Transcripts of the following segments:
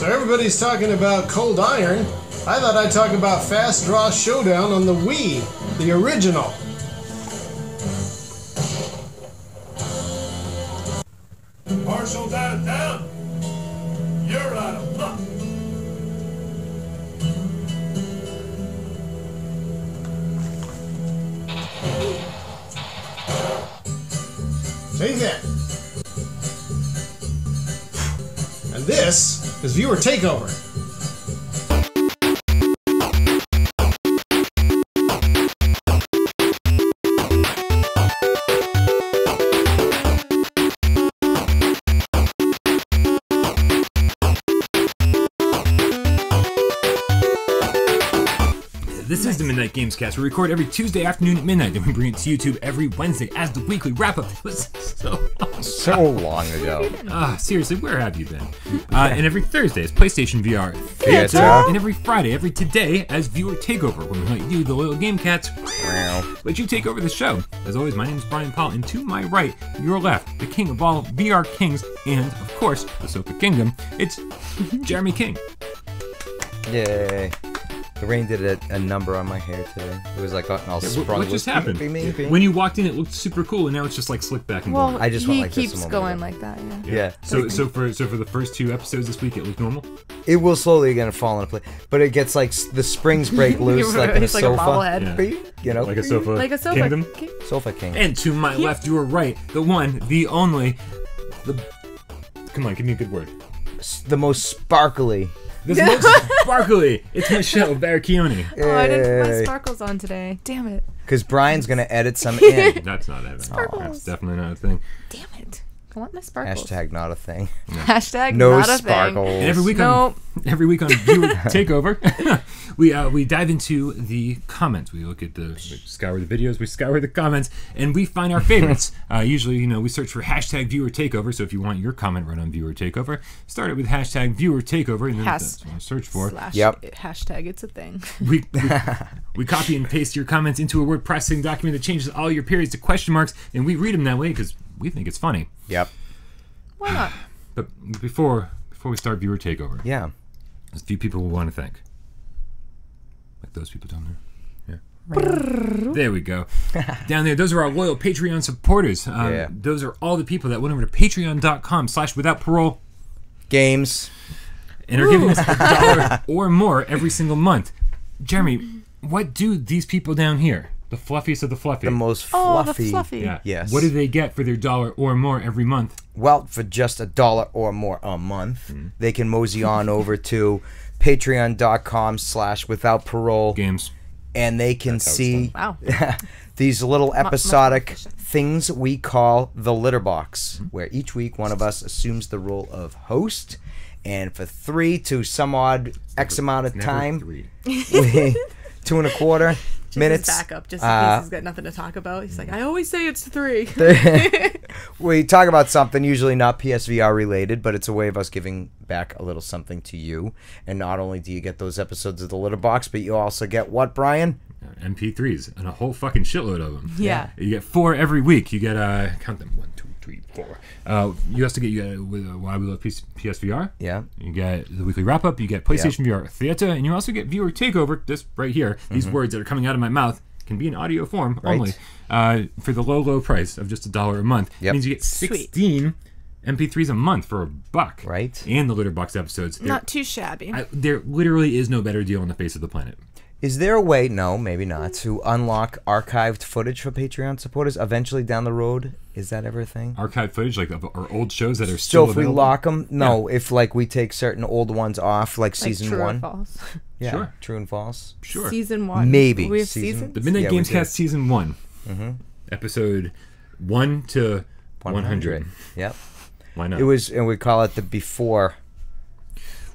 So everybody's talking about Cold Iron. I thought I'd talk about Fast Draw Showdown on the Wii, the original. Marshall's out of town. You're out of luck. Take that. And this is Viewer Takeover. This is the Midnight Gamescast. We record every Tuesday afternoon at midnight, and we bring it to YouTube every Wednesday as the weekly wrap-up. It was so long ago. Seriously, where have you been? And every Thursday is PlayStation VR Theater. And every Friday, every today, as Viewer Takeover, where we let you, the loyal Game Cats, let you take over the show. As always, my name is Brian Paul, and to my right, your left, the king of all VR kings, and, of course, the Sofa Kingdom, it's Jeremy King. Yay. The rain did a number on my hair today. It was like all sprung. What just happened? Me. When you walked in, it looked super cool, and now it's just like slicked back and Well, going. I just went he like this keeps a moment going ago. like that, Yeah. So for the first two episodes this week, it looked normal. It will slowly gonna fall into place, but it gets like the springs break loose like in a He's like a sofa. bobblehead. You know, Like a sofa. Like a sofa. Kingdom. sofa king. And to my left, your right, the one, the only, come on, give me a good word. The most sparkly. This most sparkly. It's Michelle Baracchione. Oh, I didn't put my sparkles on today. Damn it. Because Brian's gonna edit some in. That's not it. Sparkles. That's definitely not a thing. Damn it. I want my sparkles. Hashtag not a thing. Hashtag No not a sparkles. And every week Nope. on Viewer Takeover, we dive into the comments. We look at we scour the videos, we scour the comments, and we find our favorites. Usually, we search for hashtag Viewer Takeover. So if you want your comment run on Viewer Takeover, start it with hashtag Viewer Takeover, and then that's what I search for. / Yep. Hashtag it's a thing. We copy and paste your comments into a word processing document that changes all your periods to question marks, and we read them that way because we think it's funny. Yep. Why not? But before we start Viewer Takeover, Yeah. there's a few people we want to thank. Like those people down there. Yeah. There we go. Down there, those are our loyal Patreon supporters. Yeah. Those are all the people that went over to patreon.com/withoutparole Games. and are giving us $1 or more every single month. Jeremy, what do these people down here, the fluffiest of the fluffy, The most Oh, fluffy. the fluffy. yeah, Yes. what do they get for their $1 or more every month? Well, for just $1 or more a month, they can mosey on over to patreon.com/withoutparole Games. and they can see Wow. these little episodic efficient. things we call the litter box, where each week one of us assumes the role of host, and for 3 to some odd X amount of Never time, 3. 2.25 minutes. Back up just in case he's got nothing to talk about. He's like, I always say it's 3. We talk about something usually not PSVR related, but it's a way of us giving back a little something to you. And not only do you get those episodes of the litter box, but you also get what, Brian? MP3s and a whole fucking shitload of them. Yeah. You get 4 every week. You get count them 1, 2, 3, 4. You also get with Why We Love PSVR. Yeah. You get the weekly wrap up. You get PlayStation VR Theater, and you also get Viewer Takeover. This right here. These words that are coming out of my mouth can be in audio form only for the low price of just $1 a month. Yep. It means you get 16 MP3s a month for $1. Right. And the litter box episodes. Not too shabby. There literally is no better deal on the face of the planet. Is there a way, no, maybe not, to unlock archived footage for Patreon supporters eventually down the road? Is that ever a thing? Archive footage, like of our old shows that are still So if we available? lock them, no, if like we take certain old ones off, like season true 1. Or false. Yeah, Sure. true and false. Sure. Season 1. Maybe. We have Season- seasons? The Midnight Yeah, we Gamescast did. Season 1. Episode 1 to 100. Yep. Why not? It was, and we call it the before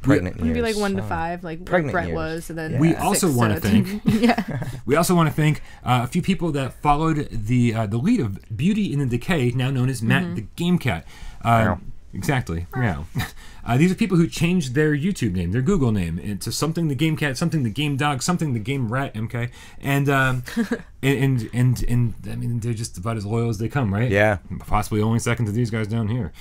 pregnant years. Maybe like 1 to Oh. 5, like what Pregnant Brett years. was, and then Yeah. We 6 also to want to 10. thank Yeah. we also want to thank a few people that followed the lead of Beauty in the Decay, now known as Matt the Game Cat. Meow. Exactly. Meow. These are people who changed their YouTube name, their Google name, into something the Game Cat, something the Game Dog, something the Game Rat, MK, and I mean they're just about as loyal as they come, right? Yeah. Possibly only second to these guys down here.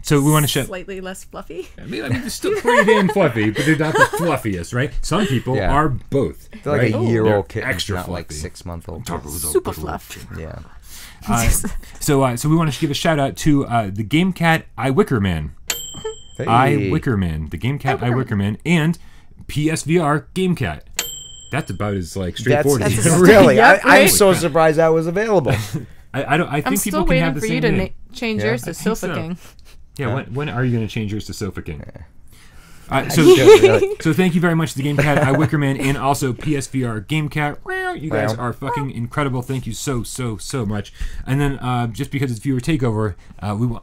So we want to show. Slightly less fluffy. I mean, they're still pretty damn fluffy, but they're not the fluffiest, right? Some people Yeah. are both. They're like right? a year-old They're kid, extra not fluffy. like 6-month-old. Super fluff. Yeah. So we want to give a shout out to the GameCat I Wicker Man. Hey. I Wicker Man, the GameCat I Wicker Man, and PSVR GameCat. That's about as like straightforward as That's- really. Yep, I'm right. so surprised that was available. I don't. I think I'm people still can have waiting the for same you to name. change Yeah. yours to I think Sofa so. King. Yeah, when are you going to change yours to Sofa King? Really. So thank you very much to the GameCat I Wicker Man and also PSVR GameCat. Wow, you guys Wow. are fucking incredible. Thank you so much. And then just because it's viewer takeover,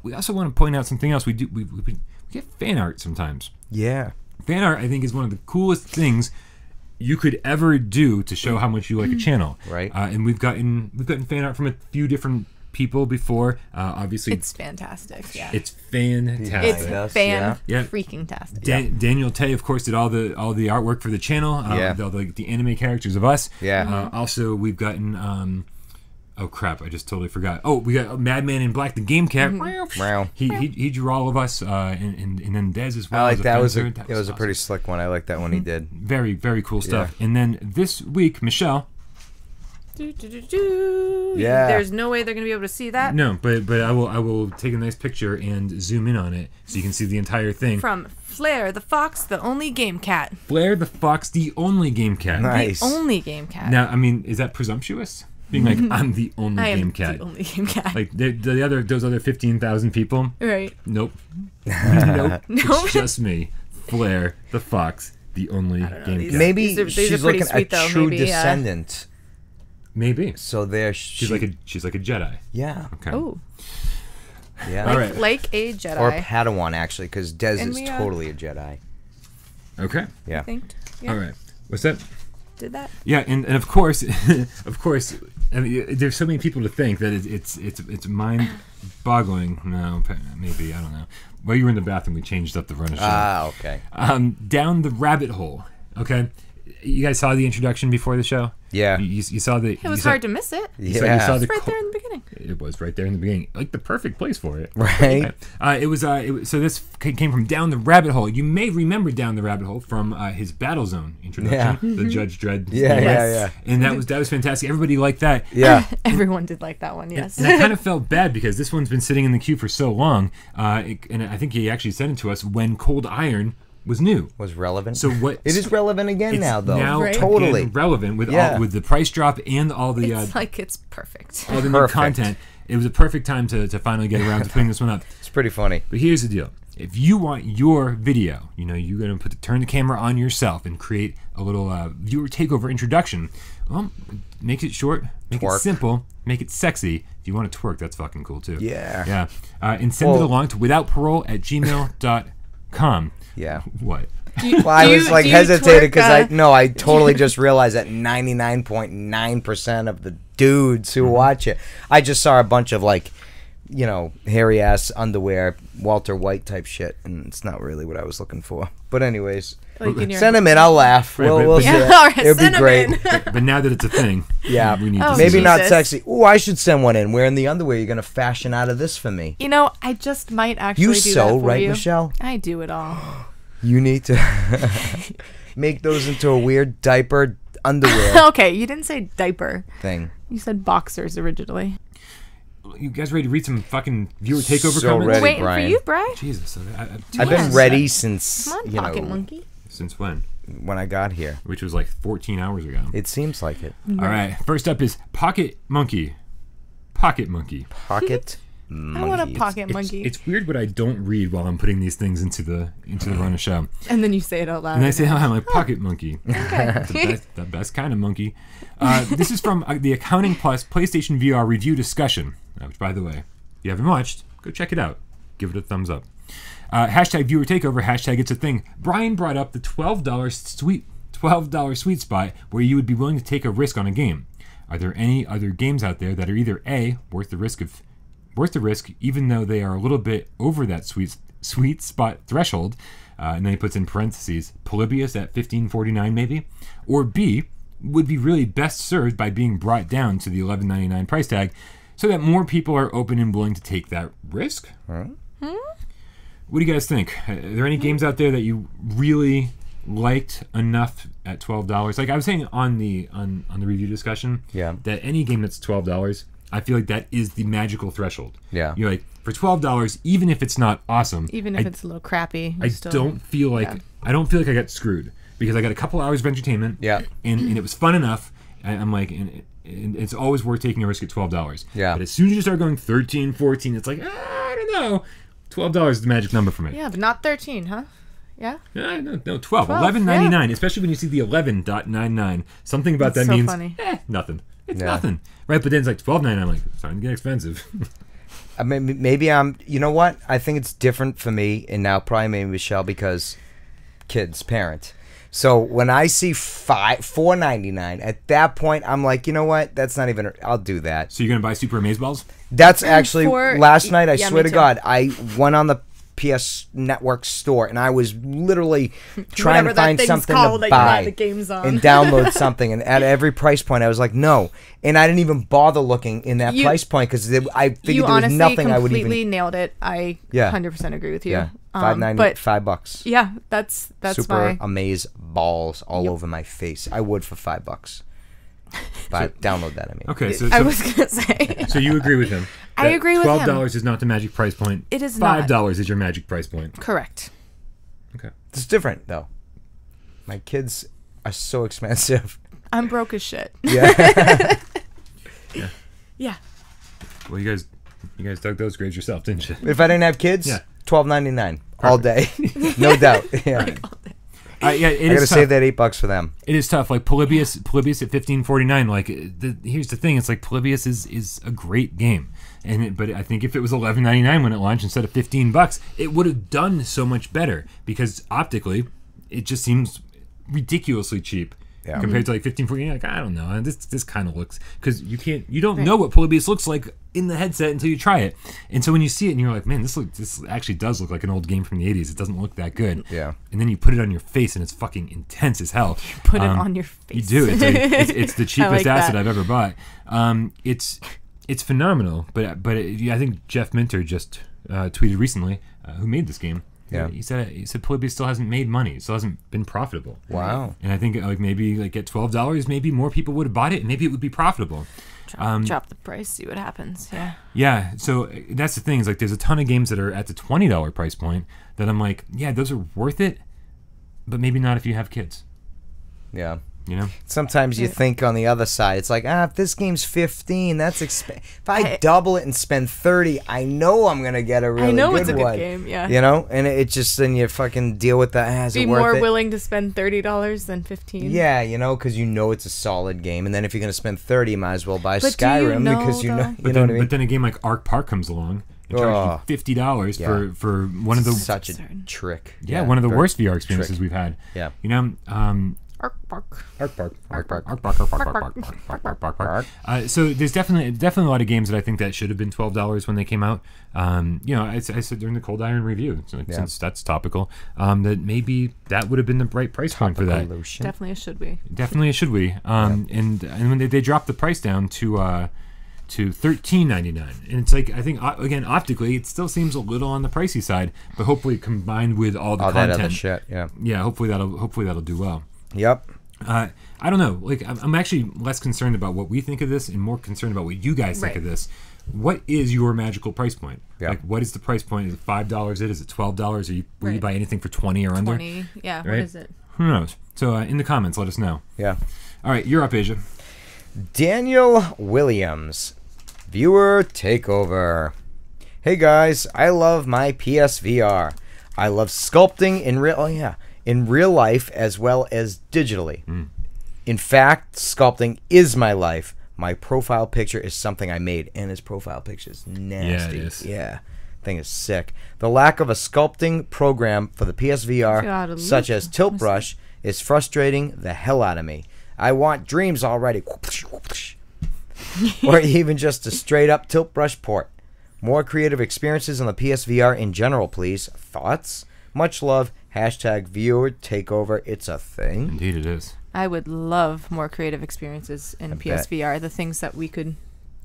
we also want to point out something else. We get fan art sometimes. Yeah. Fan art, I think, is one of the coolest things you could ever do to show how much you like a channel. Right. And we've gotten fan art from a few different people before. Obviously, It's fantastic. Yeah. it's fantastic. It's Yes, fan yeah. freaking tastic. Daniel Tay, of course, did all the artwork for the channel. Yeah. The anime characters of us. Yeah. Also, we've gotten. Oh crap! I just totally forgot. Oh, we got Madman in Black, the Game Cat. Wow. He drew all of us, and then Dez as well. I like as a that. Was fencer. a, That it was a awesome. pretty slick one. I like that one he did. Very cool stuff. And then this week, Michelle. Yeah. There's no way they're gonna be able to see that. No, but I will take a nice picture and zoom in on it so you can see the entire thing. From Flair the Fox, the only game cat. Blair the Fox, the only Game Cat. Nice. The only game cat. Now, I mean, is that presumptuous? Being like, I'm the only I am Game Cat. the only game cat. Like those other 15,000 people. right. Nope. Nope. Nope. It's just me, Flair the Fox, the only Game these- Cat. Maybe These are she's pretty looking sweet, a though. true Maybe, descendant. Maybe So there, she's like a Jedi. yeah, Okay. Oh, yeah. All right. like a Jedi. Or Padawan actually, because Dez And is we, totally a Jedi. Okay. Yeah. I think. Yeah. All right. What's that? Did that? Yeah, and of course, I mean, there's so many people to think that it's mind-boggling. No, maybe I don't know. While you were in the bathroom, we changed up the run of show. Ah, okay. Down the rabbit hole. Okay, you guys saw the introduction before the show. Yeah. You saw the. It was hard to miss it. You saw Yeah. the Right there in the beginning. It was right there in the beginning, like the perfect place for it. Right. It was so this came from Down the Rabbit Hole. You may remember Down the Rabbit Hole from his Battle Zone introduction, the Judge Dredd. Yeah, Yes. And that was fantastic. Everybody liked that. Yeah. Everyone did like that one. Yes. And I kind of felt bad because this one's been sitting in the queue for so long, and I think he actually sent it to us when Cold Iron was new. Was relevant. So what? It is relevant again It's now, though. now Right. Totally. again relevant with Yeah. all, with the price drop and all the It's like it's perfect. all the new Perfect. content. It was a perfect time to finally get around to putting this one up. It's pretty funny. But here's the deal: if you want your video, you're going to turn the camera on yourself and create a little viewer takeover introduction. Well, make it short, make Twerk. it simple, make it sexy. If you want to twerk, that's fucking cool too. Yeah. Yeah. And send it Well- along to withoutparole@gmail.com. Yeah. What? Well, I was like do you hesitated because twerk, I totally just realized that 99.9% of the dudes who watch it, I just saw a bunch of like, hairy ass underwear, Walter White type shit, and it's not really what I was looking for. But anyways, Like in your- send them in. I'll laugh. Right, We'll but- see. Yeah, all right, It'll be send 'em great. in. But now that it's a thing, Yeah. we need to Oh, see Maybe it. not Jesus. sexy. Ooh, I should send one in. Wearing the underwear you're gonna fashion out of this for me. I just might actually You do sew, that for right, you. Michelle? I do it all. You need to make those into a weird diaper underwear Okay, you didn't say diaper. thing. You said boxers originally. You guys ready to read some fucking viewer takeover So comments? ready. Waiting Brian. for you, Bri. Jesus, I've been Yes. ready since Come on, pocket monkey. since when? when I got here. Which was like 14 hours ago. It seems like it. All right, first up is Pocket Monkey. Pocket Monkey. Pocket I monkey. want a pocket It's, monkey. it's weird what I don't read while I'm putting these things into the run of show. And then you say it out loud. And I say, "Oh, I'm like Pocket Monkey, the best kind of monkey." This is from the Accounting Plus PlayStation VR review discussion. Which, by the way, if you haven't watched, go check it out. Give it a thumbs up. Hashtag viewer takeover. Hashtag it's a thing. Brian brought up the $12 sweet spot where you would be willing to take a risk on a game. Are there any other games out there that are either A, worth the risk, even though they are a little bit over that sweet spot threshold, and then he puts in parentheses, Polybius at $15.49 maybe, or B, would be really best served by being brought down to the $11.99 price tag, so that more people are open and willing to take that risk? what do you guys think? Are there any games out there that you really liked enough at $12? Like I was saying on the review discussion, that any game that's $12, I feel like that is the magical threshold. Yeah, you're like, for $12, even if it's not awesome, even if it's a little crappy, I don't feel like I got screwed because I got a couple hours of entertainment. Yeah, and it was fun enough. I'm like, and it's always worth taking a risk at $12. Yeah, but as soon as you start going 13, 14, it's like I don't know. $12 is the magic number for me. Yeah, but not 13, huh? Yeah? No, 12. $11.99, especially when you see the 11.99. Something about that means funny. Nothing. It's nothing. Right? But then it's like $12.99. I'm like, it's starting to get expensive. I mean, maybe you know what? I think it's different for me, and now probably maybe Michelle, because kids, parent. So when I see $4.99, at that point, I'm like, you know what? That's not even. I'll do that. So you're gonna buy Super Amazeballs? That's actually last night. I swear to God, I went on the PS Network store and I was literally trying to find something to buy the games on. and download something. And at every price point, I was like, no. And I didn't even bother looking in that price point because I figured there was nothing I would even. You honestly completely nailed it. I 100% agree with you. Yeah. $5. Yeah, that's Super Amaze balls all over my face. I would for $5. But download that. I mean, okay. So I was gonna say. So you agree with him? I agree with him. $12 is not the magic price point. It is not. $5 is your magic price point. Correct. Okay. It's different though. My kids are so expensive. I'm broke as shit. Yeah. Yeah. Well, you guys dug those grades yourself, didn't you? If I didn't have kids, $12.99 all day, no doubt. Yeah. I gotta save that $8 for them. It is tough. Like Polybius at $15.49. Like here's the thing: it's like Polybius is a great game, but I think if it was $11.99 when it launched instead of $15, it would have done so much better because optically, it just seems ridiculously cheap. Yeah. Compared to like $15.49, like I don't know, this kind of looks because you don't know what Polybius looks like in the headset until you try it, and so when you see it and you're like, man, this actually does look like an old game from the '80s. It doesn't look that good. Yeah. And then you put it on your face and it's fucking intense as hell. You put it on your face. You do. It's the cheapest asset I've ever bought. It's phenomenal, but I think Jeff Minter just tweeted recently who made this game. Yeah, he said Polybius still hasn't made money. It still hasn't been profitable. Wow. And I think maybe at $12, maybe more people would have bought it, and maybe it would be profitable. Drop the price, see what happens. Yeah. Yeah. So that's the thing. Is like there's a ton of games that are at the $20 price point that I'm like, yeah, those are worth it, but maybe not if you have kids. Yeah. You know, sometimes you think on the other side, it's like, if this game's $15, that's expensive. If I double it and spend $30, I know I'm gonna get a really good one. I know it's a good game, yeah. You know, and it just then you fucking deal with that. Is it worth it? Be more willing to spend $30 than $15. Yeah, you know, because you know it's a solid game, and then if you're gonna spend $30, you might as well buy Skyrim because you know what I mean. But then a game like Arc Park comes along. Charge you $50 for one of the such a trick. Yeah, one of the worst VR experiences we've had. Yeah, you know. So there's definitely a lot of games that I think that should have been $12 when they came out. You know, I said during the Cold Iron review, so since that's topical, that maybe that would have been the right price point for that. Definitely a should we. Definitely a should we. And when they dropped the price down to $13.99, and it's like I think again optically it still seems a little on the pricey side, but hopefully combined with all the content, that other shit, hopefully that'll do well. Yep. I don't know. Like, I'm actually less concerned about what we think of this and more concerned about what you guys think of this. What is your magical price point? Yeah. Like, what is the price point? Is it $5? Is it $12? Will you buy anything for $20 or under? 20. Yeah. Right? What is it? Who knows? So in the comments, let us know. Yeah. All right, you're up, Asia. Daniel Williams, viewer takeover. Hey guys, I love my PSVR. I love sculpting in real life as well as digitally. In fact, sculpting is my life. My profile picture is something I made, and his profile picture is nasty. Yeah, it is. Yeah, thing is sick. The lack of a sculpting program for the PSVR, such as Tilt Brush, is frustrating the hell out of me. I want dreams already. Or even just a straight-up Tilt Brush port. More creative experiences on the PSVR in general, please. Thoughts? Much love. Hashtag viewer takeover. It's a thing. Indeed it is. I would love more creative experiences in PSVR. The things that we could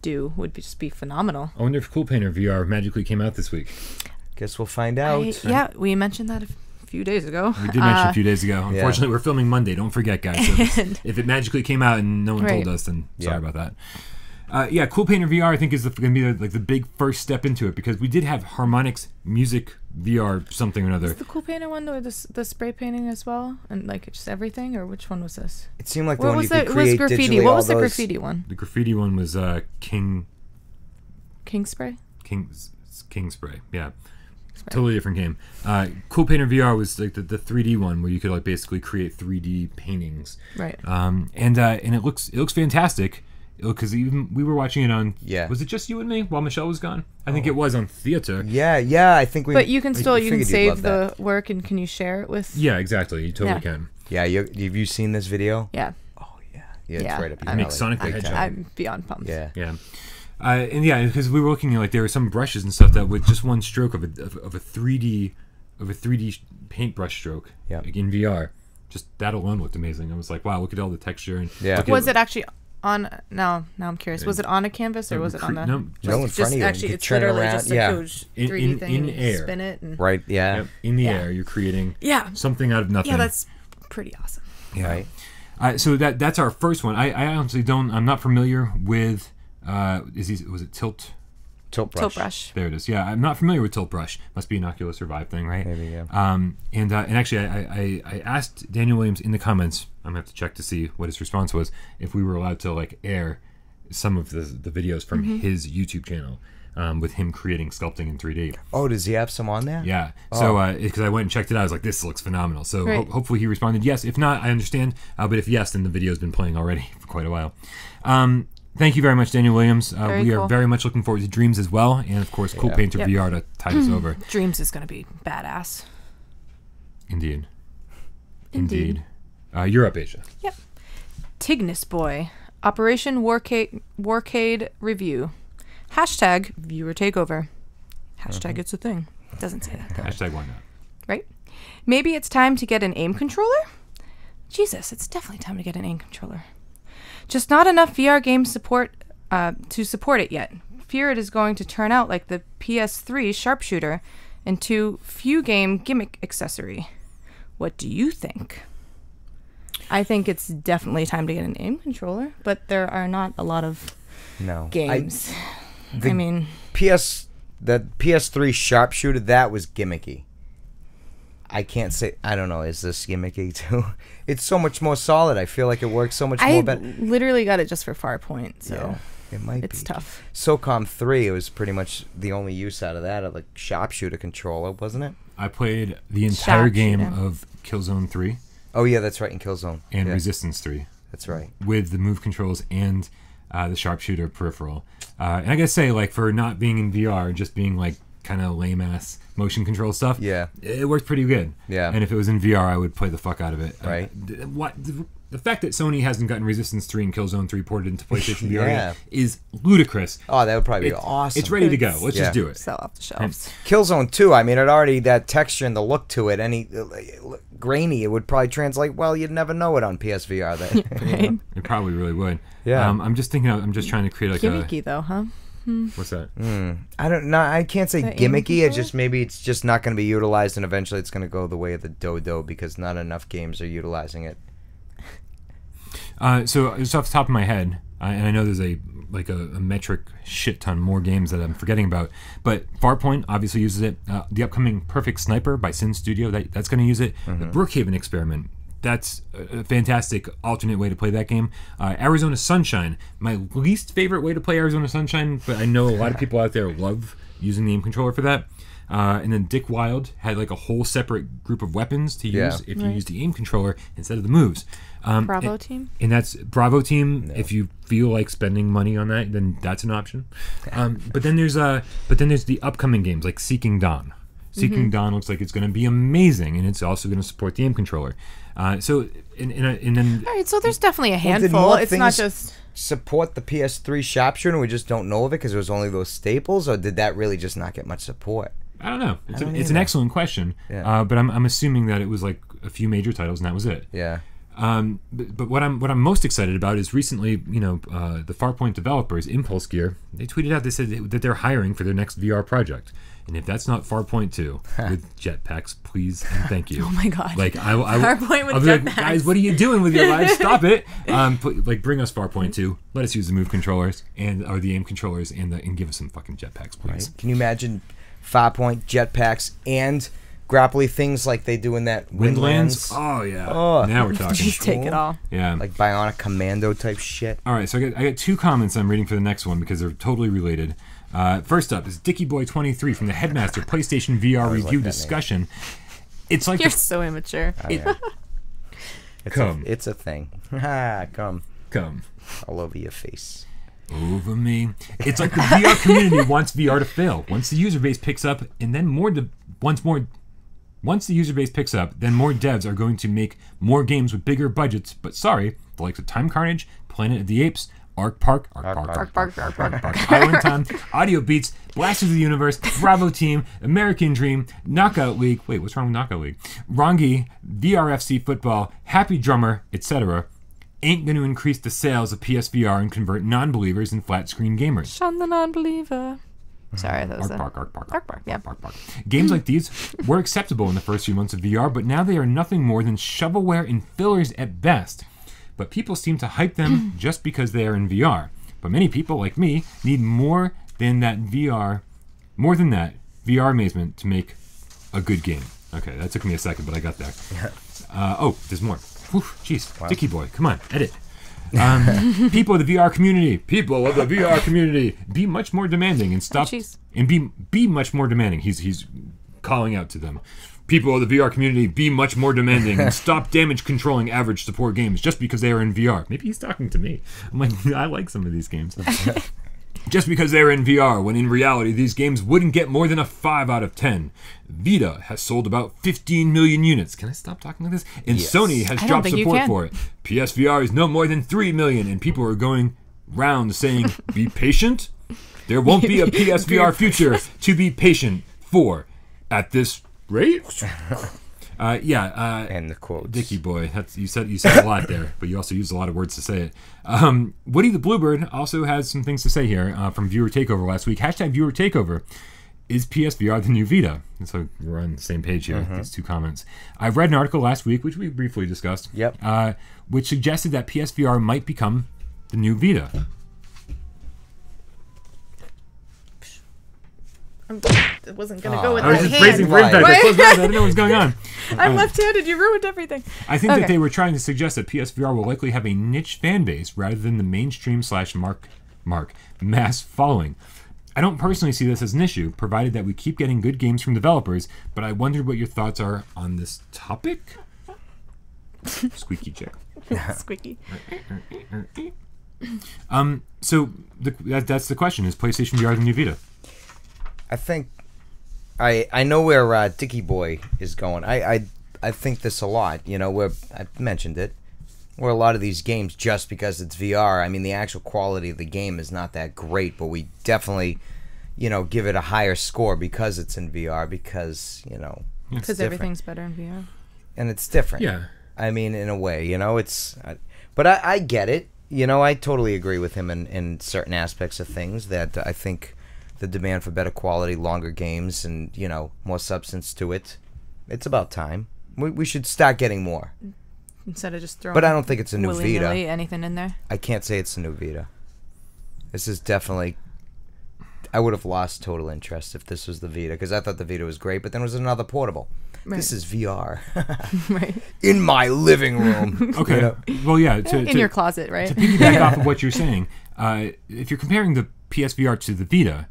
do would just be phenomenal. I wonder if Cool Painter VR magically came out this week. Guess we'll find out. Yeah, we mentioned that a few days ago. We did mention a few days ago. Yeah. Unfortunately, we're filming Monday. Don't forget, guys. So if it magically came out and no one Right. told us, then sorry Yeah. about that. Yeah, Cool Painter VR I think is going to be like the big first step into it, because we did have Harmonix Music VR something or another. Is the Cool Painter one or the spray painting as well, and like just everything, or which one was this? It seemed like the What one was you could it? Was create graffiti? digitally, What all was the those- graffiti one? The graffiti one was King King Spray. Yeah. Totally different game. Cool Painter VR was like the 3D one where you could like basically create 3D paintings. Right. And it looks fantastic. Because even we were watching it on. Yeah. Was it just you and me while Michelle was gone? I think it was on Theater. Yeah, I think we... But you can still you can figured you'd save love the that. work, and can you share it with? Yeah, exactly. You totally Yeah. can. Yeah, have you seen this video? Yeah. Oh, yeah. Yeah, it's Yeah. right up your I Make alley. Sonic the Big Hedgehog. time. I'm beyond pumped. Yeah. Yeah. And yeah, because we were looking at like there were some brushes and stuff that with just one stroke of a 3D paintbrush stroke Yeah. like in VR, just that alone looked amazing. I was like, wow, look at all the texture and Yeah. look at- Was it actually on? Now I'm curious. Was it on a canvas or was it on the? no, No, in Just front of you. actually, You it's turn literally around, just a yeah. huge In- 3D in- thing. in and you air. spin it and Right, yeah. Yep, in the Yeah. air you're creating yeah, something out of nothing. yeah. That's pretty awesome. Right. So that's our first one. I honestly don't. I'm not familiar with. Was it Tilt? Tilt brush. Tilt brush. There it is. Yeah, I'm not familiar with Tilt Brush. Must be an Oculus or Vive thing, right? Maybe, yeah. And actually, I asked Daniel Williams in the comments. I'm gonna have to check to see what his response was, if we were allowed to like air some of the videos from his YouTube channel with him creating sculpting in 3D. Oh, does he have some on there? Yeah. So because I went and checked it out, I was like, this looks phenomenal. So Right. hopefully he responded yes. If not, I understand. But if yes, then the video's been playing already for quite a while. Thank you very much, Daniel Williams. Very we are cool. very much looking forward to Dreams as well, and of course, Cool Yeah. Painter Yep. VR to tide us over. Dreams is gonna be badass. Indeed. Indeed. Europe, Asia. Yep. Tignis Boy. Operation Warcade Review. Hashtag Viewer Takeover. Hashtag It's a thing. It doesn't say that though. Hashtag why not? Right? Maybe it's time to get an aim controller? Jesus, it's definitely time to get an aim controller. Just not enough VR game support to support it yet. Fear it is going to turn out like the PS3 sharpshooter and too few game gimmick accessory. What do you think? I think it's definitely time to get an aim controller, but there are not a lot of No. games. the- I mean, The PS3 sharpshooter, that was gimmicky. I can't say, I don't know, is this gimmicky too? It's so much more solid. I feel like it works so much I more better. literally got it just for Farpoint, so It might it's be. tough. SOCOM 3, it was pretty much the only use out of that, of the sharpshooter controller, wasn't it? I played the entire game Sharpshooter. of Killzone 3 Oh, yeah, that's right, in Killzone. and Yeah, Resistance 3 that's right. with the move controls and the sharpshooter peripheral. And I gotta say, like, for not being in VR, just being like kind of lame ass motion control stuff, Yeah. it worked pretty good. Yeah. And if it was in VR, I would play the fuck out of it. Right. The fact that Sony hasn't gotten Resistance 3 and Killzone 3 ported into PlayStation VR Yeah. yet is ludicrous. Oh, that would probably be It's awesome. It's ready to go. Let's Yeah. just do it. Sell off the shelves. Killzone 2, I mean, it already, that texture and the look to it, any grainy, it would probably translate, well, you'd never know it on PSVR then. Right? It probably really would. Yeah. I'm just thinking. I'm just trying to create like Gimmicky though, huh? what's that? I don't know. I can't say The aim gimmicky. It's control? just maybe it's just not going to be utilized, and eventually it's going to go the way of the dodo because not enough games are utilizing it. So just off the top of my head, and I know there's a metric shit ton more games that I'm forgetting about, but Farpoint obviously uses it. The upcoming Perfect Sniper by Sin Studio, that's going to use it. The Brookhaven Experiment, that's a fantastic alternate way to play that game. Arizona Sunshine, my least favorite way to play Arizona Sunshine, but I know a lot of people out there love using the aim controller for that. And then Dick Wild had like a whole separate group of weapons to use Yeah. if you use the aim controller instead of the moves. Bravo team. And that's Bravo Team. If you feel like spending money on that, then that's an option. But then there's the upcoming games like Seeking Dawn. Seeking Dawn looks like it's going to be amazing, and it's also going to support the aim controller. And then All right, so there's definitely a did handful. more It's not things just support the PS3 sharpshooter and we just don't know of it because it was only those staples, or did that really just not get much support? I don't know. It's, don't it's an either. excellent question. Yeah. But I'm assuming that it was like a few major titles, and that was it. Yeah. But what I'm most excited about is recently, the Farpoint developers, Impulse Gear, they tweeted out, they said that they're hiring for their next VR project. And if that's not Farpoint 2 with jetpacks, please and thank you. Oh my god! Like Farpoint with I'll be like, jetpacks. guys, what are you doing with your lives? Stop it! Like, bring us Farpoint 2. Let us use the move controllers or the aim controllers and give us some fucking jetpacks, please. Can you imagine Farpoint, jetpacks, and grapply things like they do in that Windlands? Windlands? Oh yeah. Oh. Now we're talking. Just take it all. Yeah. Like Bionic Commando type shit. All right, so I got 2 comments I'm reading for the next one because they're totally related. First up is Dickeyboy23 from the Headmaster PlayStation VR review discussion. It's like You're so immature. It's a thing. Come all over your face. Over me. It's like the VR community wants VR to fail. Once the user base picks up, and then once the user base picks up, then more devs are going to make more games with bigger budgets. But sorry, the likes of Time Carnage, Planet of the Apes, Ark Park, Island Time, Audio Beats, Blasters of the Universe, Bravo Team, American Dream, Knockout League. Wait, what's wrong with Knockout League? Rongi, VRFC Football, Happy Drummer, etc. ain't going to increase the sales of PSVR and convert non-believers and flat-screen gamers. Shun the non-believer. Sorry, that was Ark Park. Yeah. Games like these were acceptable in the first few months of VR, but now they are nothing more than shovelware and fillers at best. But people seem to hype them just because they are in VR. But many people, like me, need more than that VR amazement to make a good game. Okay, that took me a second, but I got there. There's more. Jeez, wow. Dicky boy, come on, edit. People of the VR community, be much more demanding and stop be much more demanding. He's calling out to them. People of the VR community, be much more demanding and stop damage controlling average support games just because they are in VR. Maybe he's talking to me. I'm like, I like some of these games. Just because they're in VR, when in reality these games wouldn't get more than a 5 out of 10. Vita has sold about 15 million units. Can I stop talking like this? And yes. Sony has dropped support for it. PSVR is no more than 3 million, and people are going round saying, be patient? There won't be a PSVR future to be patient for at this rate. And the quotes. Dicky boy, you said a lot there, but you also used a lot of words to say it. Woody the Bluebird also has some things to say here from Viewer Takeover last week. Hashtag Viewer Takeover. Is PSVR the new Vita? And so we're on the same page here, these 2 comments. I've read an article last week, which we briefly discussed, which suggested that PSVR might become the new Vita. I wasn't going to go with that. I was just raising brain back. I didn't know what was going on. I'm left-handed. You ruined everything. I think that they were trying to suggest that PSVR will likely have a niche fan base rather than the mainstream / mass following. I don't personally see this as an issue, provided that we keep getting good games from developers, but I wondered what your thoughts are on this topic. Squeaky chair. Squeaky. So that's the question. Is PlayStation VR the new Vita? I think I know where Dicky Boy is going. I think this a lot. You know, where I mentioned it, where a lot of these games, just because it's VR, I mean, the actual quality of the game is not that great, but we definitely, give it a higher score because it's in VR. Because because everything's better in VR, and it's different. Yeah, I mean, in a way, but I get it. I totally agree with him in certain aspects of things. That I think the demand for better quality, longer games, and more substance to it. It's about time. We should start getting more instead of just throwing. But I don't think it's a new Vita. Anything in there? I can't say it's a new Vita. This is definitely. I would have lost total interest if this was the Vita, because I thought the Vita was great, but then it was another portable. Right. This is VR. Right. In my living room. Okay. Well, yeah. In your closet, right? To piggyback off of what you're saying, if you're comparing the PSVR to the Vita,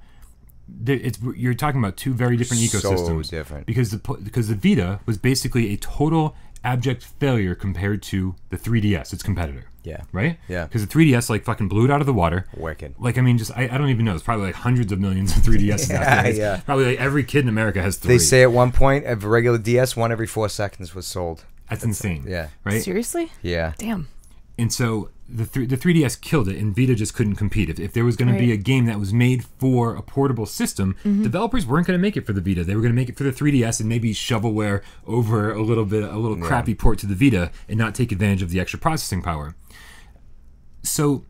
you're talking about 2 very different ecosystems. So different. Because the Vita was basically a total abject failure compared to the 3DS, its competitor. Yeah. Right? Yeah. Because the 3DS fucking blew it out of the water. Wicked. I don't even know. It's probably hundreds of millions of 3DSs out there. Yeah. Probably every kid in America has 3. They say at one point a regular DS, 1 every 4 seconds was sold. That's insane. Yeah. Right? Seriously? Yeah. Damn. And so the 3DS killed it, and Vita just couldn't compete. If there was going to be a game that was made for a portable system, developers weren't going to make it for the Vita. They were going to make it for the 3DS and maybe shovelware over a little crappy port to the Vita and not take advantage of the extra processing power. So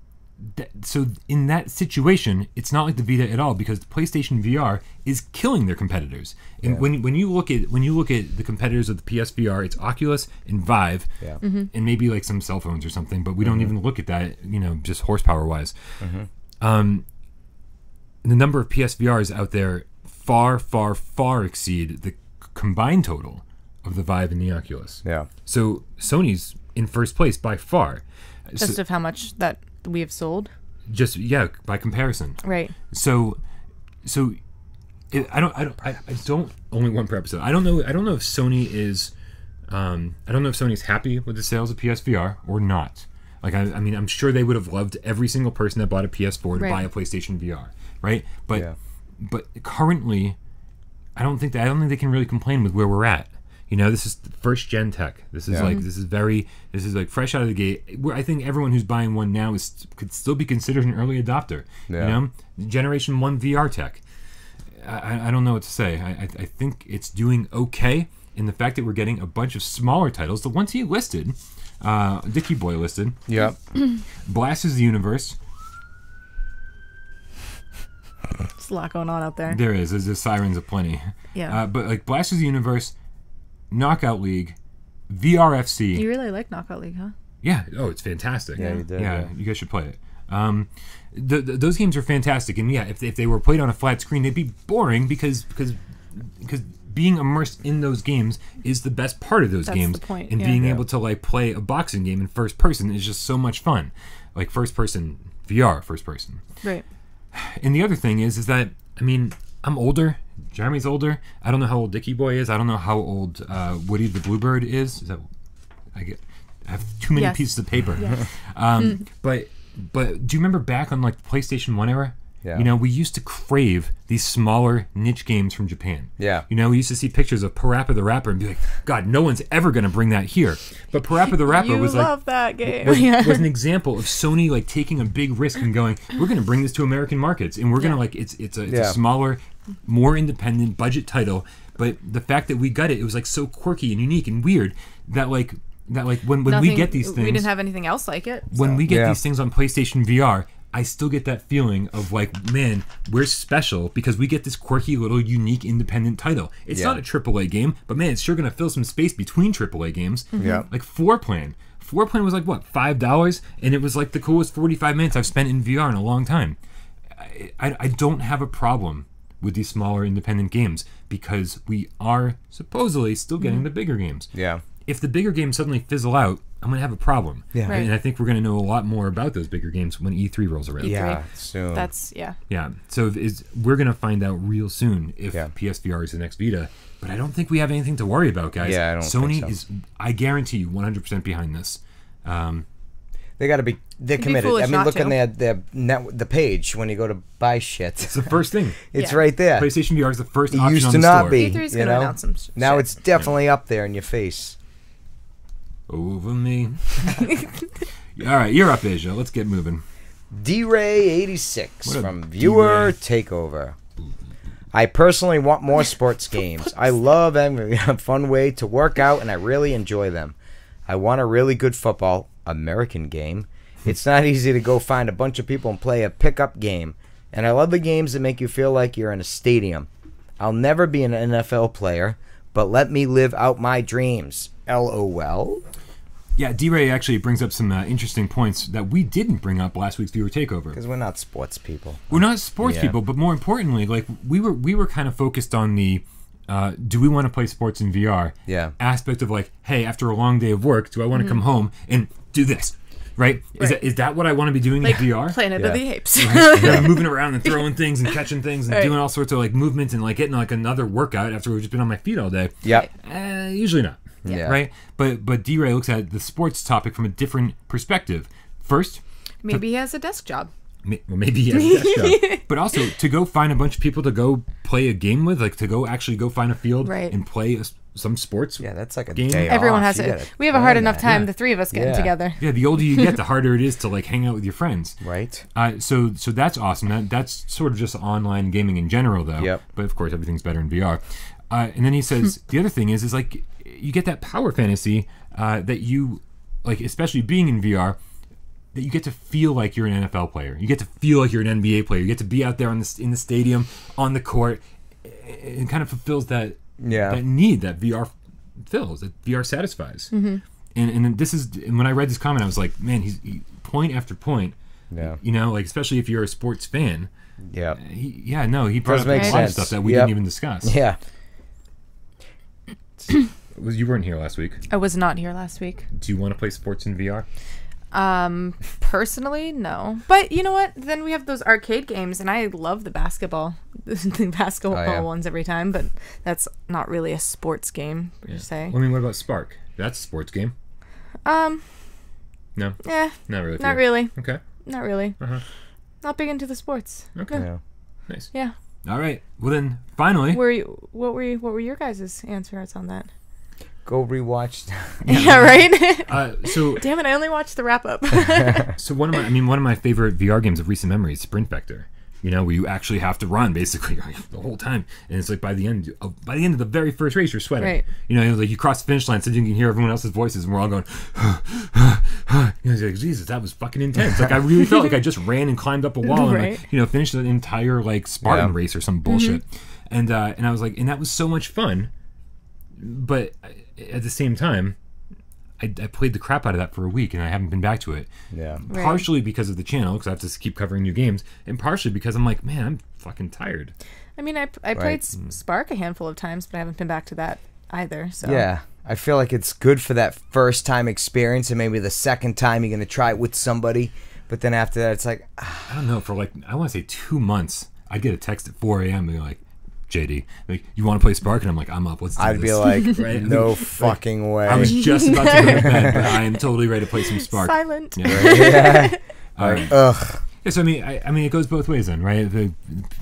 so in that situation, it's not like the Vita at all, because the PlayStation VR is killing their competitors. And when you look at the competitors of the PSVR, it's Oculus and Vive, and maybe like some cell phones or something. But we don't even look at that, just horsepower wise. The number of PSVRs out there far, far, far exceed the combined total of the Vive and the Oculus. Yeah. So Sony's in first place by far. Just of how much that we have sold. Just by comparison. Right. So I don't only one per episode. I don't know if Sony is I don't know if Sony's happy with the sales of PSVR or not. Like I mean, I'm sure they would have loved every single person that bought a PS4 to buy a PlayStation VR, right? But currently I don't think they can really complain with where we're at. This is first gen tech. This is this is like fresh out of the gate. I think everyone who's buying one now could still be considered an early adopter. Generation 1 VR tech. I don't know what to say. I think it's doing okay in the fact that we're getting a bunch of smaller titles. The ones he listed, Dickie Boy listed. Yeah. Blast is the Universe. There's a lot going on out there. There is. There's sirens aplenty. Yeah. But like Blast is the Universe, Knockout League, VRFC. You really like Knockout League, huh? Yeah. Oh, it's fantastic. Yeah, you did. Yeah, you guys should play it. Those games are fantastic, and if they were played on a flat screen, they'd be boring because being immersed in those games is the best part of those games. The point. And being able to like play a boxing game in first person is just so much fun. Like first person VR, first person. Right. And the other thing is that I mean, I'm older. Jeremy's older. I don't know how old Dickie Boy is. I don't know how old Woody the Bluebird is. Is that I have too many pieces of paper. Yes. But do you remember back on like the PlayStation 1 era? Yeah. We used to crave these smaller niche games from Japan. Yeah. We used to see pictures of Parappa the Rapper and be like, God, no one's ever going to bring that here. But Parappa the Rapper was love that game. was an example of Sony like taking a big risk and going, we're going to bring this to American markets, and we're going to like it's a smaller, more independent budget title. But the fact that we got it was like so quirky and unique and weird that when we get these things, we didn't have anything else like it. When we get these things on PlayStation VR, I still get that feeling of like, man, we're special because we get this quirky little unique independent title. It's not a AAA game, but man, it's sure going to fill some space between AAA games. Yeah. Like Floorplan. Floorplan was like, what, $5? And it was like the coolest 45 minutes I've spent in VR in a long time. I don't have a problem with these smaller independent games because we are supposedly still getting the bigger games. Yeah. If the bigger games suddenly fizzle out, I'm going to have a problem. Yeah. Right. And I think we're going to know a lot more about those bigger games when E3 rolls around. Yeah, soon. That's Yeah. So we're going to find out real soon if PSVR is the next Vita. But I don't think we have anything to worry about, guys. Yeah, I don't Sony think so. is, I guarantee you, 100% behind this. They got to be. They're committed. foolish I mean, not look to. on the page when you go to buy shit. It's the first thing. It's Yeah. right there. PlayStation VR is the first It option used on to the not store. be. E3's you gonna know? announce some Now shit. it's definitely up there in your face. Over me. All right, you're up, Asia. Let's get moving. D-Ray86 What a from Viewer D-Ray. Takeover. I personally want more sports games. I love having a fun way to work out, and I really enjoy them. I want a really good football American game. It's not easy to go find a bunch of people and play a pickup game. And I love the games that make you feel like you're in a stadium. I'll never be an NFL player, but let me live out my dreams. LOL. Yeah, D-Ray actually brings up some interesting points that we didn't bring up last week's Viewer Takeover. Because we're not sports people. We're not sports people, but more importantly, like we were kind of focused on the do we want to play sports in VR aspect of like, hey, after a long day of work, do I want to come home and do this? Right? Is that what I want to be doing like in VR? Planet of the Apes. Yeah, moving around and throwing things and catching things and Right. doing all sorts of like movements and like getting like another workout after we've just been on my feet all day. Yep. Usually not. Yeah. Right? But D-Ray looks at the sports topic from a different perspective. First, Maybe he has a desk job. maybe he has a desk job. But also to go find a bunch of people to go play a game with, like to go actually go find a field Right. and play some sports. Yeah, that's like a Game. day Everyone off. has You it. gotta We have a plan hard enough that. time, the three of us getting Yeah. together. Yeah, the older you get, the harder it is to like hang out with your friends. Right. So that's awesome. That's sort of just online gaming in general, though. Yep. But of course, everything's better in VR. And then he says the other thing is like you get that power fantasy that you like, especially being in VR. that you get to feel like you're an NFL player. You get to feel like you're an NBA player. You get to be out there in the stadium, on the court. It kind of fulfills that need that VR fills, that VR satisfies. And when I read this comment, I was like, man, he's point after point. Yeah. You know, like especially if you're a sports fan. Yeah. He brought up a lot of stuff that we didn't even discuss. Yeah. You weren't here last week. I was not here last week. Do you want to play sports in VR? Personally, no. But you know what? Then we have those arcade games, and I love the basketball ones every time. But that's not really a sports game per se. Well, I mean, what about Spark? That's a sports game. No. Yeah. Not really. Not really. Okay. Not really. Not big into the sports. Okay. No. Yeah. Nice. Yeah. All right. Well, then finally. What were your guys' answers on that? Go rewatch. Yeah, right. So damn it! I only watched the wrap up. So one of my favorite VR games of recent memory is Sprint Vector. You know, where you actually have to run basically the whole time, and it's like by the end of the very first race, you're sweating. Right. You know, like you cross the finish line, so you can hear everyone else's voices, and we're all going. You know, like, Jesus, that was fucking intense. Like I really felt like I just ran and climbed up a wall and like, finished the entire like Spartan race or some bullshit. And I was like, and that was so much fun, but at the same time, I played the crap out of that for a week, and I haven't been back to it. Yeah. Right. Partially because of the channel, because I have to keep covering new games, and partially because I'm like, man, I'm fucking tired. I mean, I played Spark a handful of times, but I haven't been back to that either. So yeah, I feel like it's good for that first time experience, and maybe the second time you're gonna try it with somebody, but then after that, it's like I don't know. For like, I want to say 2 months, I'd get a text at 4 a.m. being like, JD, like, you want to play Spark? And I'm like, I'm up. Let's do this. I'd be like, no fucking way. I was just about to go to bed, but I am totally ready to play some Spark. Silent. Yeah. All right. Ugh. Yeah, so I mean, it goes both ways then, right?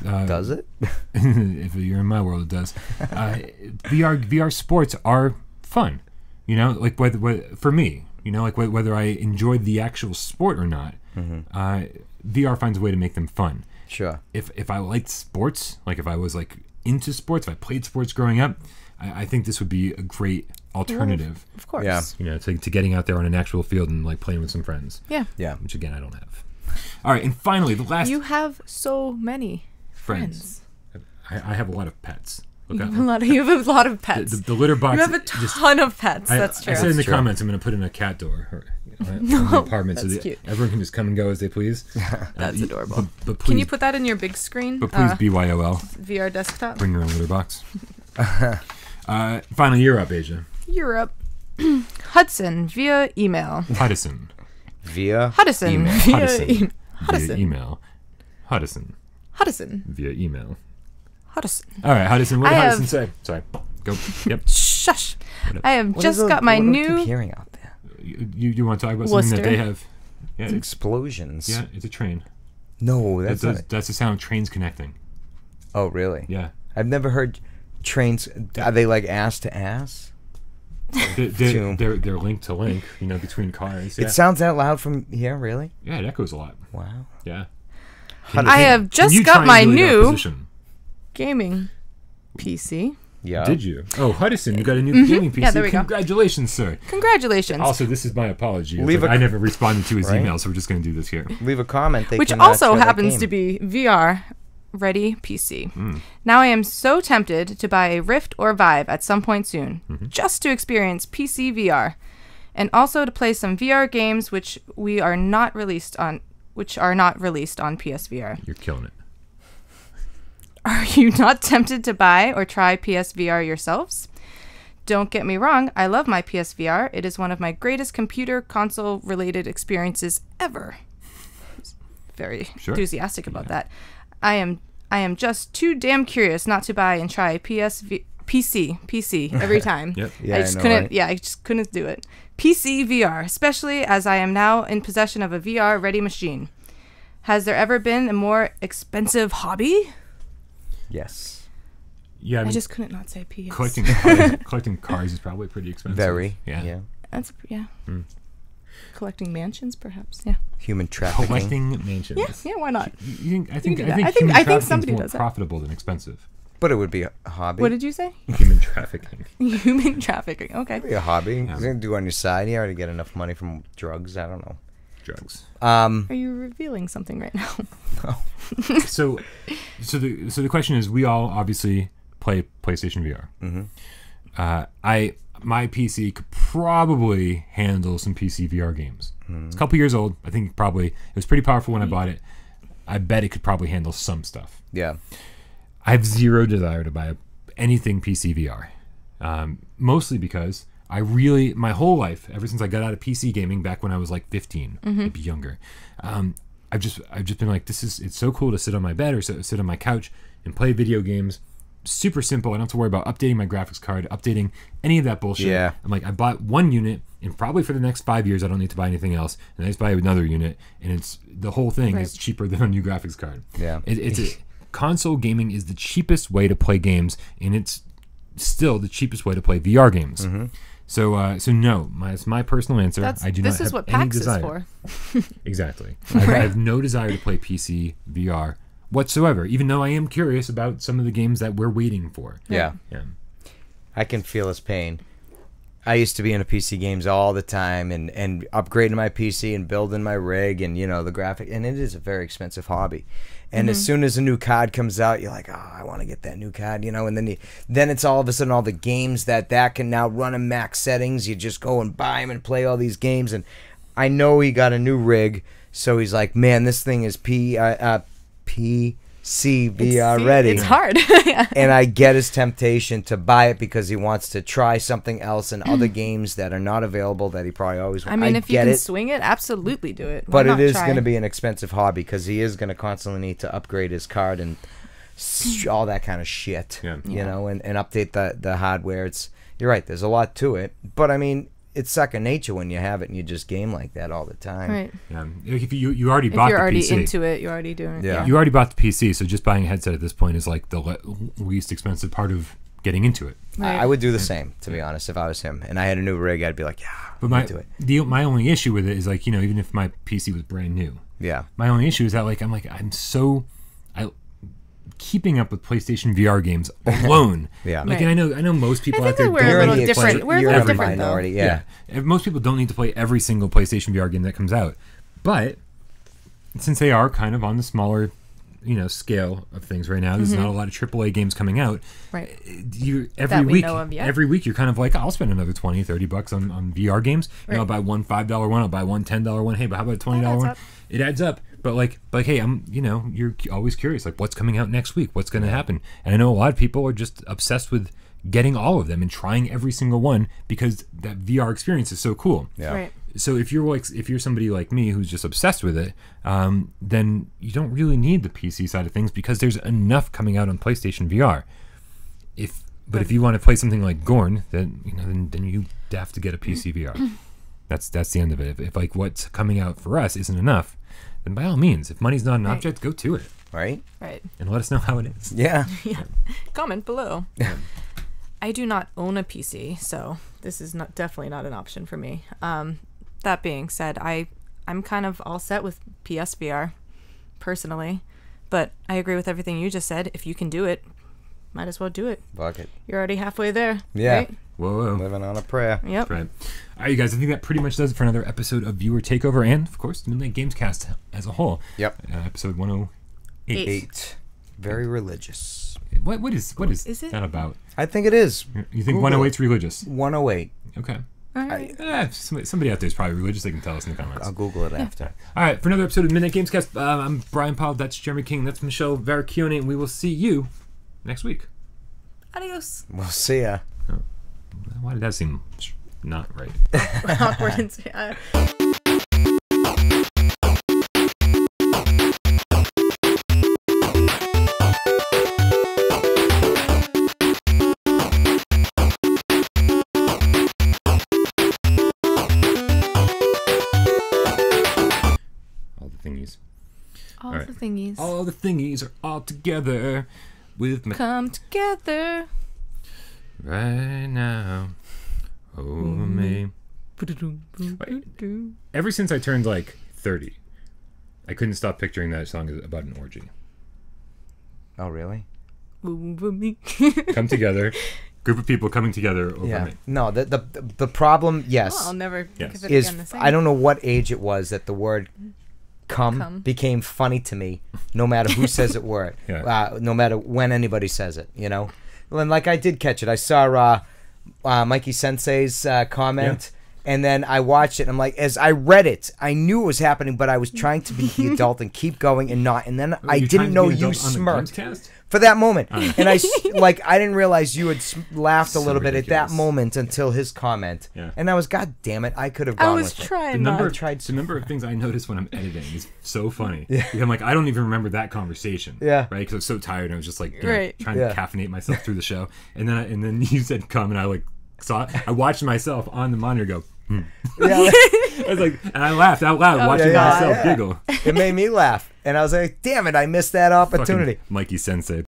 Does it? If you're in my world, it does. VR sports are fun, you know, like whether for me, you know, like whether I enjoy the actual sport or not. VR finds a way to make them fun. Sure. If I liked sports, like if I was like into sports, if I played sports growing up, I think this would be a great alternative. Of course. Yeah. You know, to getting out there on an actual field and like playing with some friends. Yeah. Yeah. Which again, I don't have. All right, and finally, the last. You have so many friends. I have a lot of pets. You have a lot of pets. The litter box. You have a ton of pets. That's true. I said in the comments, I'm going to put in a cat door. In the apartment so that everyone can just come and go as they please. That's adorable. But please, can you put that in your big screen? But please, BYOL. VR desktop. Bring your own litter box. Finally, you're up, Asia. You're up. Hudson via email. Hudson. Via Hudson. Email. Via Hudson. Hudson. Via email. Hudson. Hudson. Via email. Hudson. All right, Hudson. What did Hudson say? Sorry. Go. Yep. Shush. I have just got my new. Hearing out there. You want to talk about something Worcester. that they have? Yeah, it's explosions. Yeah, it's a train. No, that's the sound of trains connecting. Oh, really? Yeah. I've never heard trains. Are they like ass to ass? They're link to link, you know, between cars. Yeah. It sounds that loud from here, really? Yeah, it echoes a lot. Wow. Yeah. I have just got my new gaming PC. Yeah. Did you? Oh, Hudson, you got a new gaming PC. Yeah, there we go. Congratulations, sir. Congratulations. Also, this is my apology. I never responded to his email, so we're just going to do this here. Leave a comment. Which also happens to be VR ready PC. Now I am so tempted to buy a Rift or Vive at some point soon, just to experience PC VR, and also to play some VR games which are not released on PSVR. You're killing it. Are you not tempted to buy or try PSVR yourselves? Don't get me wrong, I love my PSVR. It is one of my greatest computer console related experiences ever. Very enthusiastic about that. I am just too damn curious not to buy and try PC every time. Yep. Yeah, I just couldn't do it. PC VR, especially as I am now in possession of a VR ready machine. Has there ever been a more expensive hobby? Yes. Yeah, I just couldn't not say PS. Collecting cars is probably pretty expensive. Very. Yeah. That's collecting mansions, perhaps. Yeah. Human trafficking. Collecting mansions. Yeah. Why not? I think somebody more does that. profitable than expensive. But it would be a hobby. What did you say? Human trafficking. Human trafficking. Okay. It'd be a hobby. You're gonna do on your side. You already get enough money from drugs. I don't know. drugs. Are you revealing something right now? So the question is, we all obviously play PlayStation VR. My PC could probably handle some PC VR games. It's a couple years old. I think it was pretty powerful when I bought it. I bet it could probably handle some stuff. Yeah. I have zero desire to buy anything PC VR. Mostly because my whole life, ever since I got out of PC gaming back when I was like 15, maybe younger, I've just been like, it's so cool to sit on my bed or sit on my couch and play video games. Super simple. I don't have to worry about updating my graphics card, updating any of that bullshit. Yeah. I'm like, I bought one unit, and probably for the next 5 years, I don't need to buy anything else. And I just buy another unit, and the whole thing is cheaper than a new graphics card. Yeah. Console gaming is the cheapest way to play games, and it's still the cheapest way to play VR games. So no, it's my personal answer. I do not have what any PAX desire. Is for. Exactly. I have no desire to play PC VR whatsoever, even though I am curious about some of the games that we're waiting for. Yeah. I can feel his pain. I used to be into PC games all the time and upgrading my PC and building my rig and, the graphic. And it is a very expensive hobby. And as soon as a new COD comes out, you're like, oh, I want to get that new COD, and then it's all of a sudden all the games that can now run in max settings. You just go and buy them and play all these games. And I know he got a new rig, so he's like, man, this thing is PC VR ready. It's hard. And I get his temptation to buy it because he wants to try something else and other games that are not available that he probably always wants. I mean, if you can swing it, absolutely do it. Why but not it is try? going to be an expensive hobby because he is going to constantly need to upgrade his card and all that kind of shit. And update the hardware. You're right, there's a lot to it. But I mean, it's second nature when you have it and you just game like that all the time. Right. Yeah. If you already bought the PC. If you're already into it, you're already doing it. Yeah. You already bought the PC, so just buying a headset at this point is like the least expensive part of getting into it. Right. I would do the same, to be honest, if I was him. And I had a new rig, I'd be like, but do it. My only issue with it is like, even if my PC was brand new. Yeah. My only issue is that keeping up with PlayStation VR games alone. And I know most people out there we're a little different. We're a little different minority. Yeah. Most people don't need to play every single PlayStation VR game that comes out, but since they are kind of on the smaller, scale of things right now, there's not a lot of AAA games coming out. Right. Every week you're kind of like, I'll spend another $20-$30 on VR games. I'll buy one $5 one, I'll buy one $10 one. Hey, but how about a $20 one? It adds up. But like, hey, you're always curious, like, what's coming out next week? What's going to happen? And I know a lot of people are just obsessed with getting all of them and trying every single one because that VR experience is so cool. Yeah. Right. So if you're somebody like me who's just obsessed with it, then you don't really need the PC side of things because there's enough coming out on PlayStation VR. If you want to play something like Gorn, then you have to get a PC VR. That's the end of it. If like what's coming out for us isn't enough, then by all means, if money's not an object, go to it. Right. And let us know how it is. Yeah. Comment below. I do not own a PC, so this is definitely not an option for me. That being said, I'm kind of all set with PSVR, personally. But I agree with everything you just said. If you can do it, might as well do it. Fuck it. You're already halfway there. Yeah. Right? Whoa. Living on a prayer. Yep. Right. All right, you guys, I think that pretty much does it for another episode of Viewer Takeover and, of course, Midnight Gamescast as a whole. Yep. Episode 108. Very religious. What is that about? I think it is. You think 108's religious? 108. Okay. All right. Somebody out there is probably religious. They can tell us in the comments. I'll Google it after. All right, for another episode of Midnight Gamescast, I'm Brian Powell. That's Jeremy King. That's Michelle Varacchione, and we will see you next week. Adios. We'll see ya. Oh. Why did that seem not right? Awkward. All the thingies are all together with me. Come together right now over me. Ever since I turned like 30, I couldn't stop picturing that song about an orgy. Oh, really? Come together group of people coming together over Yeah. me. No, the problem, yes, I'll never Yes. think of it is again the same. I don't know what age it was that the word cum became funny to me, no matter who says it word, Yeah. no matter when anybody says it, you know. And like I did catch it. I saw Mikey Sensei's comment. And then I watched it, and I'm like, as I read it, I knew it was happening, but I was trying to be the adult and keep going and not. And then I You're trying didn't to know be an you adult on the smirked Gamescast? for that moment. And I didn't realize you had laughed a So little bit at ridiculous. that moment until his comment. Yeah. And I was, God damn it, I could have I gone was with it. The trying number, not. the number of things I notice when I'm editing is so funny. Because I'm like, I don't even remember that conversation. Yeah. Right? Because I was so tired and I was just like you know, Right. trying Yeah. to caffeinate myself through the show. And then you said come, and I like saw it. I watched myself on the monitor go, Yeah, I was like, and I laughed out loud watching yeah, myself yeah. giggle. it made me laugh. And I was like, damn it, I missed that opportunity. Fucking Mikey Sensei.